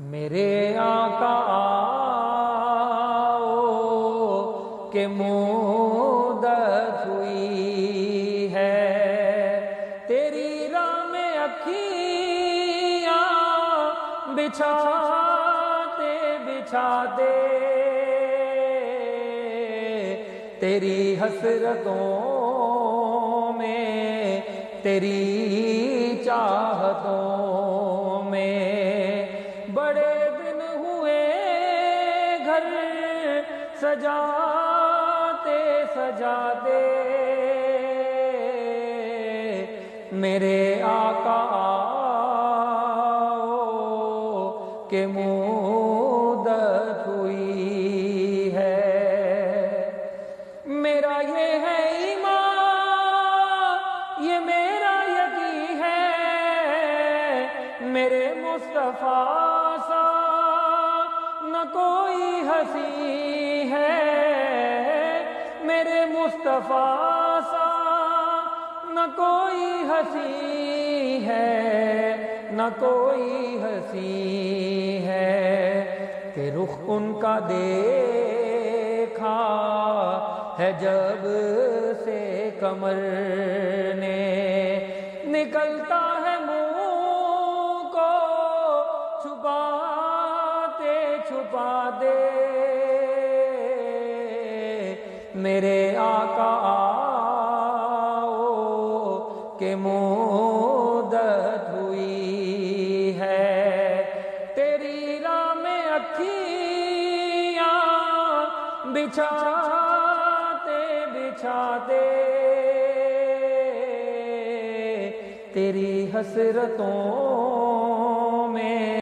میرے آقا آؤ کہ مدت ہوئی ہے، تیری راہ میں اکھیاں بچھاتے بچھاتے، تیری حسرتوں میں، تیری چاہتوں میں، بڑے دن ہوئے گھر سجاتے سجاتے، میرے آقا آؤ کہ مدت ہوئی ہے۔ میرا یہ ہے ایمان، یہ میرا یقین ہے، میرے مصطفیٰ سا نہ کوئی ہنسی ہے، میرے مصطفیٰ سا نہ کوئی ہنسی ہے، نہ کوئی ہنسی ہے، کہ رخ ان کا دیکھا ہے جب سے کمر نے، نکلتا ہے منہ کو چھپاتے چھپاتے، میرے آقا آؤ کہ مدت ہوئی ہے، تیری راہ میں اکھیاں بچھاتے بچھاتے، تیری حسرتوں میں،